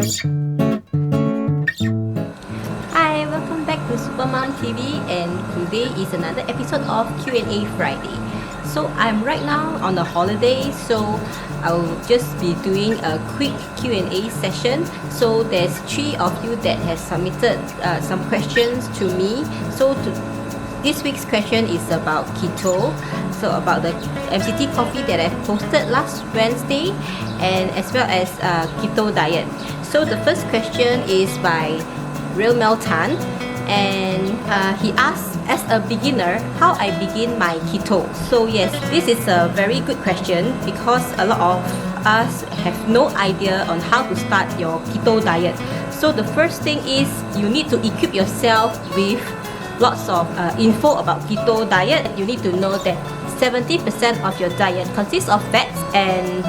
Hi, welcome back to Supermom TV, and today is another episode of Q&A Friday. So I'm right now on a holiday, so I'll just be doing a quick Q&A session. So there's 3 of you that has submitted some questions to me. So this week's question is about keto, so about the MCT coffee that I posted last Wednesday, and as well as keto diet. So the first question is by Real Mel Tan, and he asks, as a beginner, how I begin my keto. So yes, this is a very good question because a lot of us have no idea on how to start your keto diet. So the first thing is you need to equip yourself with lots of info about keto diet. You need to know that 70% of your diet consists of fats, and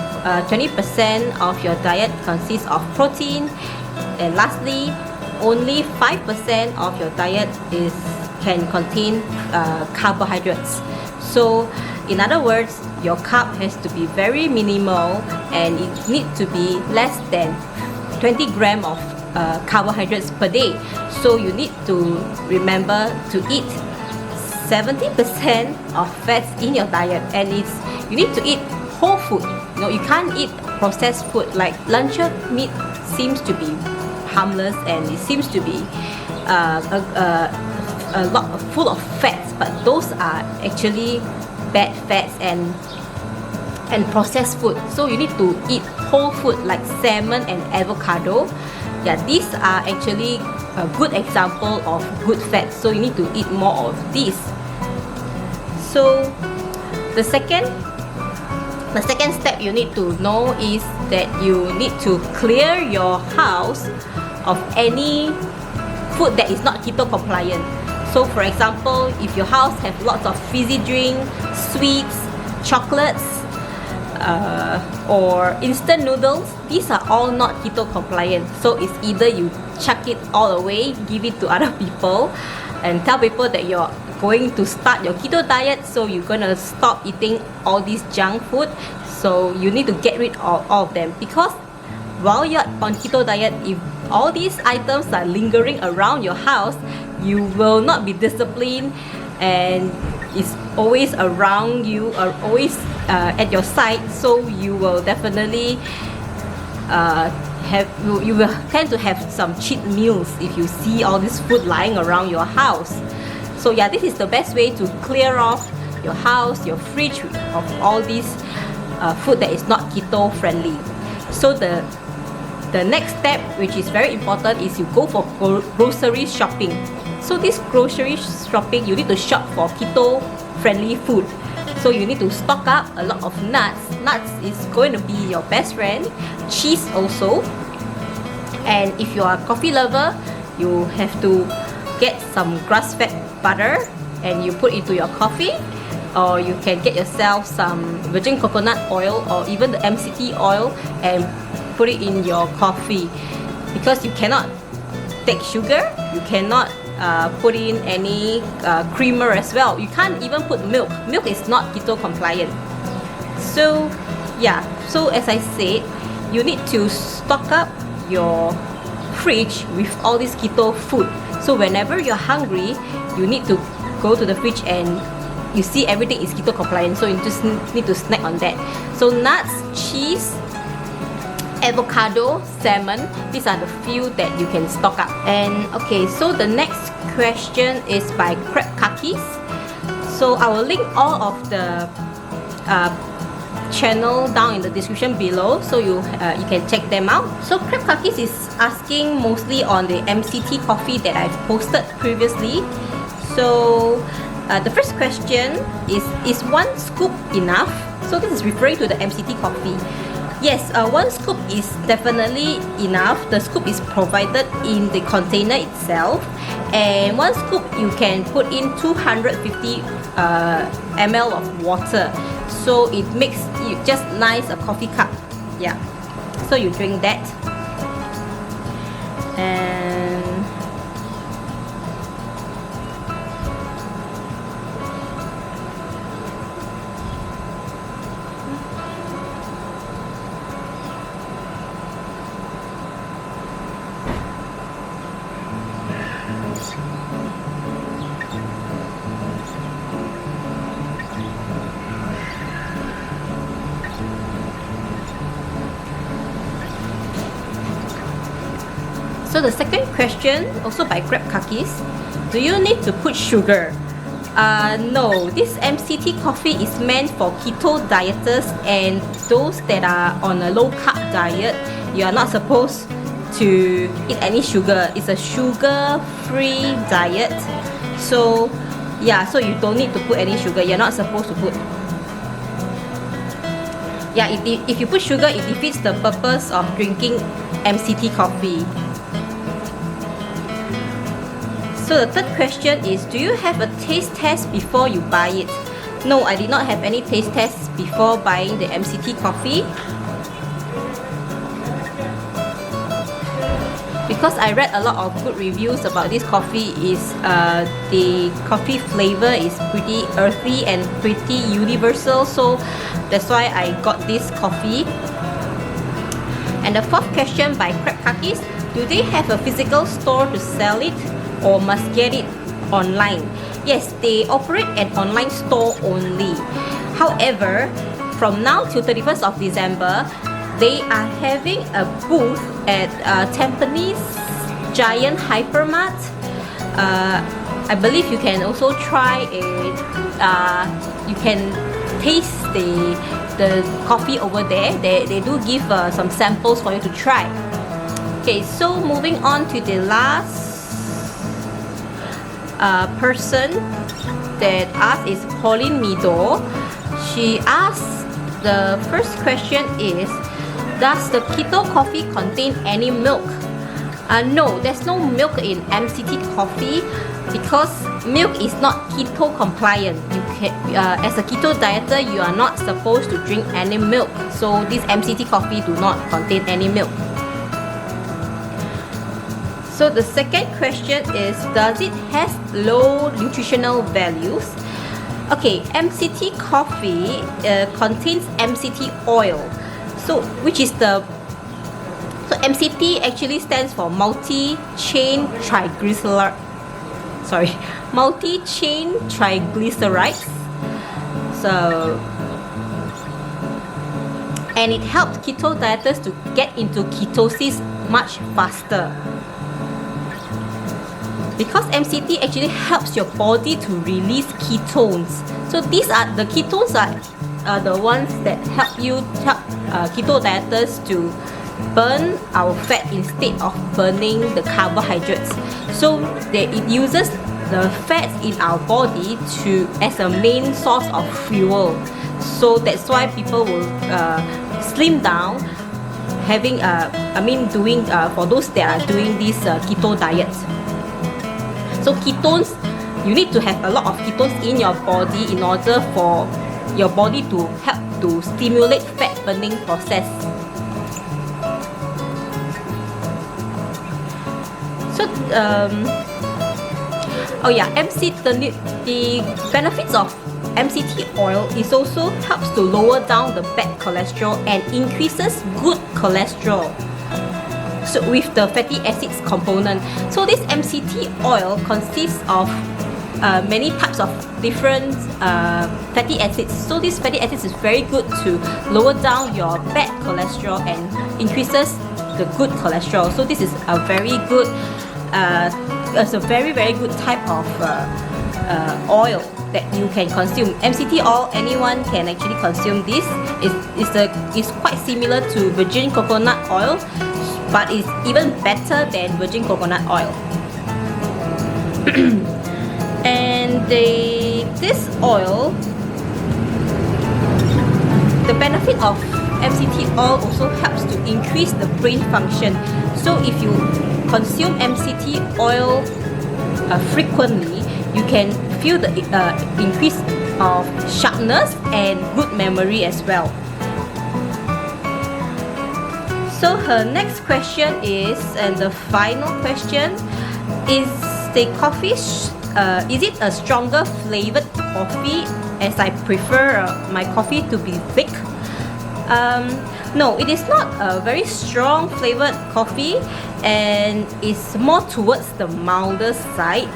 20% of your diet consists of protein, and lastly, only 5% of your diet can contain carbohydrates. So in other words, your carb has to be very minimal, and it needs to be less than 20 grams of carbohydrates per day. So you need to remember to eat 70% of fats in your diet, and you need to eat whole food. You can't eat processed food. Like luncheon meat seems to be harmless, and it seems to be a lot full of fats, but those are actually bad fats and processed food. So you need to eat whole food like salmon and avocado. Yeah, these are actually a good example of good fats, so you need to eat more of these. So the second step you need to know is that you need to clear your house of any food that is not keto compliant. So for example, if your house have lots of fizzy drink, sweets, chocolates, or instant noodles, these are all not keto compliant. So it's either you chuck it all away, give it to other people, and tell people that you're going to start your keto diet, so you're gonna stop eating all this junk food. So you need to get rid of all of them, because while you're on keto diet, if all these items are lingering around your house, you will not be disciplined, and it's always around you, or always at your side. So you will definitely you will tend to have some cheat meals if you see all this food lying around your house. So yeah, this is the best way to clear off your house, your fridge of all this food that is not keto friendly. So the next step, which is very important, is you go for grocery shopping. So this grocery shopping, you need to shop for keto friendly food. So you need to stock up a lot of nuts. Nuts is going to be your best friend. Cheese also. And if you are a coffee lover, you have to get some grass-fed butter and you put into your coffee, or you can get yourself some virgin coconut oil or even the MCT oil and put it in your coffee, because you cannot take sugar, you cannot put in any creamer as well. You can't even put milk. Milk is not keto compliant. So yeah, so as I said, you need to stock up your fridge with all this keto food. So whenever you're hungry, you need to go to the fridge and you see everything is keto compliant, so you just need to snack on that. So nuts, cheese, avocado, salmon, these are the few that you can stock up. And okay, so the next question is by Crab Kakis. So I will link all of the channel down in the description below, so you can check them out. So Crab Kakis is asking mostly on the MCT coffee that I've posted previously. So the first question is 1 scoop enough? So this is referring to the MCT coffee. Yes, 1 scoop is definitely enough. The scoop is provided in the container itself, and 1 scoop you can put in 250 ml of water, so it makes you just nice a coffee cup. Yeah, so you drink that. And So the second question, also by Grab Cookies, do you need to put sugar? No, this MCT coffee is meant for keto dieters and those that are on a low carb diet. You are not supposed to eat any sugar. It's a sugar-free diet. So yeah, so you don't need to put any sugar. You're not supposed to put. Yeah, if you put sugar, it defeats the purpose of drinking MCT coffee. So the third question is, do you have a taste test before you buy it? No, I did not have any taste tests before buying the MCT coffee. Because I read a lot of good reviews about this coffee, the coffee flavor is pretty earthy and pretty universal, so that's why I got this coffee. And the fourth question by Crab Cookies, do they have a physical store to sell it or must get it online? Yes, they operate an online store only. However, from now till 31st of December, they are having a booth at Tampines Giant Hypermart. I believe you can also try you can taste the coffee over there. They do give some samples for you to try. Okay, so moving on to the last person that asked is Pauline Mido. She asked, the first question is, does the keto coffee contain any milk? No, there's no milk in MCT coffee because milk is not keto compliant. You can, as a keto dieter, you are not supposed to drink any milk. So this MCT coffee do not contain any milk. So the second question is, does it has low nutritional values? Okay, MCT coffee contains MCT oil. So MCT actually stands for multi-chain triglycerides. So, and it helps keto dieters to get into ketosis much faster. Because MCT actually helps your body to release ketones. So the ketones are the ones that help keto dieters to burn our fat instead of burning the carbohydrates. So it uses the fats in our body as a main source of fuel. So that's why people will slim down, doing for those that are doing this keto diet. So ketones, you need to have a lot of ketones in your body in order for your body to help to stimulate fat burning process. So the benefits of MCT oil is also helps to lower down the bad cholesterol and increases good cholesterol. So with the fatty acids component. So this MCT oil consists of many types of different fatty acids. So this fatty acids is very good to lower down your bad cholesterol and increases the good cholesterol. So this is a very good, very good type of oil that you can consume. MCT oil, anyone can actually consume this. It's quite similar to virgin coconut oil, but it's even better than virgin coconut oil. And this oil, the benefit of MCT oil also helps to increase the brain function. So if you consume MCT oil frequently, you can feel the increase of sharpness and good memory as well. So her next question is, and the final question is, the coffee is it a stronger flavored coffee, as I prefer my coffee to be thick? No, it is not a very strong flavored coffee, and it's more towards the milder side.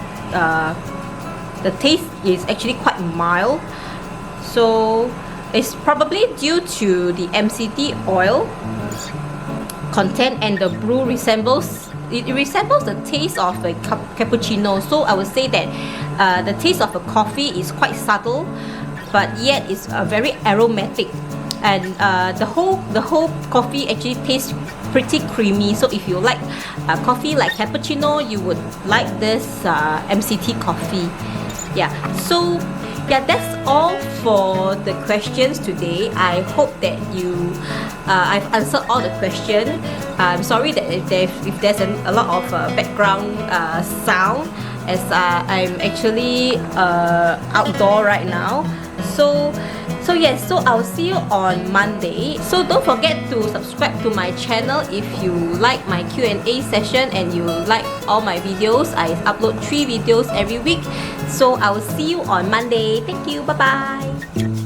The taste is actually quite mild, so it's probably due to the MCT oil content, and the brew resembles the taste of a cappuccino. So I would say that the taste of a coffee is quite subtle, but yet it's very aromatic, and the whole coffee actually tastes pretty creamy. So if you like coffee like cappuccino, you would like this MCT coffee. Yeah, so yeah, that's all for the questions today. I hope that I've answered all the questions. I'm sorry that if there's a lot of background sound, as I'm actually outdoor right now. So yes, so I'll see you on Monday. So don't forget to subscribe to my channel if you like my Q&A session and you like all my videos. I upload 3 videos every week. So I will see you on Monday. Thank you. Bye bye.